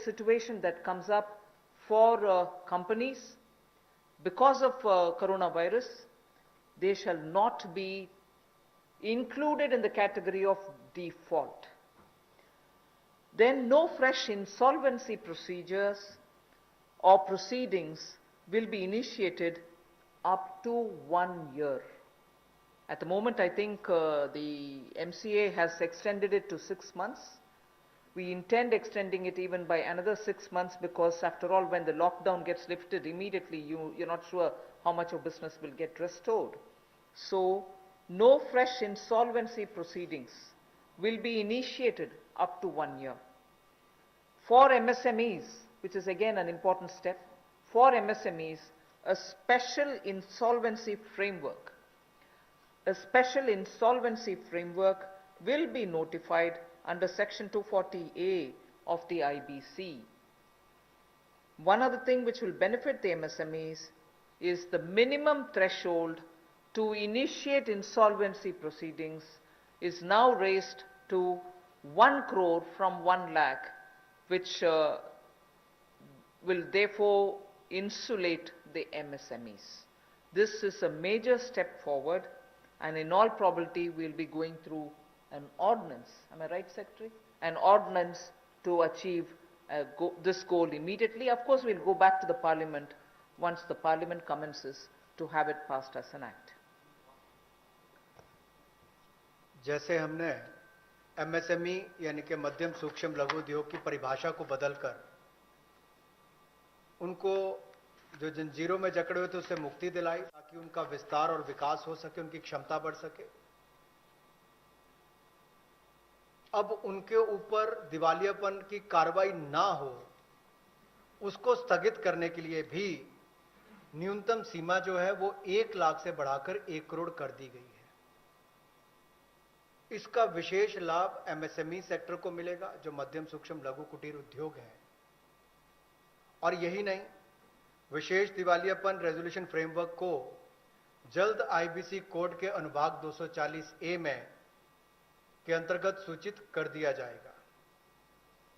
situation that comes up for companies because of coronavirus, they shall not be included in the category of default. Then no fresh insolvency procedures or proceedings will be initiated up to 1 year. At the moment, I think the MCA has extended it to 6 months. We intend extending it even by another 6 months, because after all, when the lockdown gets lifted immediately, you're not sure how much of business will get restored. So no fresh insolvency proceedings will be initiated up to 1 year. For MSMEs, which is again an important step, for MSMEs, a special insolvency framework will be notified under Section 240A of the IBC. One other thing which will benefit the MSMEs is the minimum threshold to initiate insolvency proceedings is now raised to 1 crore from 1 lakh, which will therefore insulate the MSMEs. This is a major step forward, and in all probability we'll be going through an ordinance, am I right, Secretary? An ordinance to achieve this goal immediately. Of course, we'll go back to the Parliament once the Parliament commences to have it passed as an act. जैसे हमने MSME यानी कि मध्यम सूक्ष्म लघु उद्योग की परिभाषा को बदलकर उनको जो जंजीरों में जकड़े हुए थे उससे मुक्ति दिलाई, ताकि उनका विस्तार और विकास हो सके, उनकी क्षमता बढ़ सके। अब उनके ऊपर दिवालियापन की कार्रवाई ना हो, उसको स्थगित करने के लिए भी न्यूनतम सीमा जो है वो 1 लाख से बढ़ाकर 1 करोड़ कर दी गई है। इसका विशेष लाभ MSME सेक्टर को मिलेगा, जो मध्यम सूक्ष्म लघु कुटीर उद्योग है। और यही नहीं, विशेष दिवालियापन रेजोल्यूशन फ्रेमवर्क को जल्द IBC कोड के अनुभाग 240A में के अंतर्गत सूचित कर दिया जाएगा।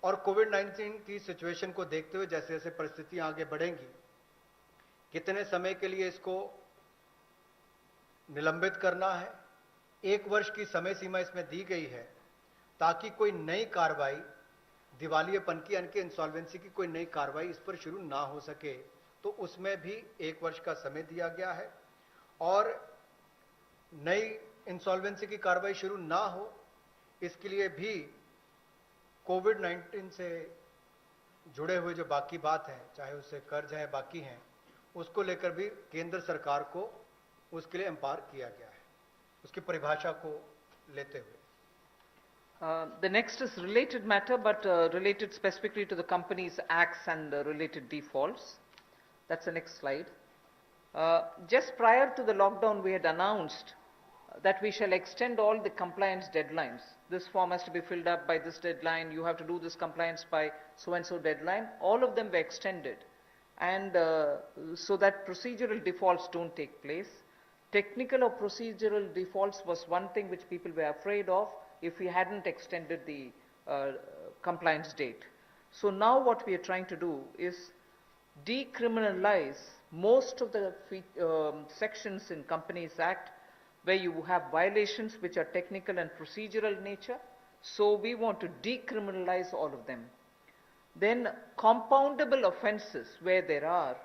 और कोविड-19 की सिचुएशन को देखते हुए जैसे जैसे परिस्थितियां आगे बढ़ेंगी, कितने समय के लिए इसको निलंबित करना है, 1 वर्ष की समय सीमा इसमें दी गई है, ताकि कोई नई कार्रवाई दिवालियापन की यानी कि इंसॉल्वेंसी की कोई नई कार्रवाई इस पर शुरू ना हो सके। तो उसमें भी 1 वर्ष का समय दिया गया है। और नई इंसॉल्वेंसी की कार्रवाई शुरू ना हो, इसके लिए भी कोविड-19 से जुड़े हुए जो बाकी बात है, चाहे उससे कर्ज है बाकी हैं, उसको लेकर भी केंद्र सरकार को उसके लिए एम्पावर किया गया है, उसकी परिभाषा को लेते हुए। The next is related matter, but related specifically to the Companies Acts and related defaults. That's the next slide. Just prior to the lockdown, we had announced that we shall extend all the compliance deadlines. This form has to be filled up by this deadline. You have to do this compliance by so-and-so deadline. All of them were extended, and so that procedural defaults don't take place. Technical or procedural defaults was one thing which people were afraid of if we hadn't extended the compliance date. So now what we are trying to do is decriminalize most of the sections in Companies Act where you have violations which are technical and procedural nature. So we want to decriminalize all of them. Then compoundable offenses where there are,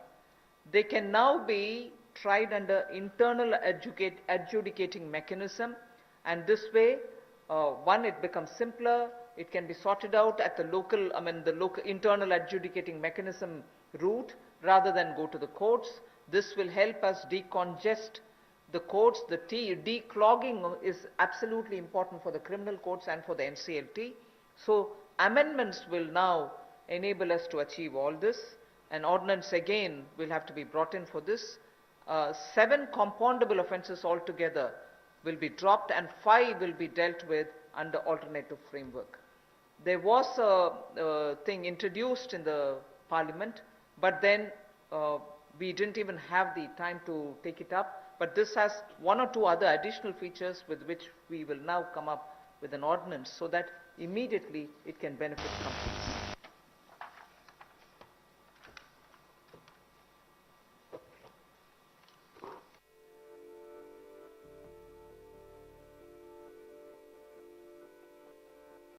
they can now be tried under internal adjudicating mechanism, and this way one, it becomes simpler, it can be sorted out at the local, the local internal adjudicating mechanism route rather than go to the courts. This will help us decongest the courts. The declogging is absolutely important for the criminal courts and for the NCLT. So amendments will now enable us to achieve all this. An ordinance again will have to be brought in for this. 7 compoundable offenses altogether will be dropped, and 5 will be dealt with under alternative framework. There was a thing introduced in the Parliament, but then we didn't even have the time to take it up. But this has 1 or 2 other additional features with which we will now come up with an ordinance so that immediately it can benefit companies.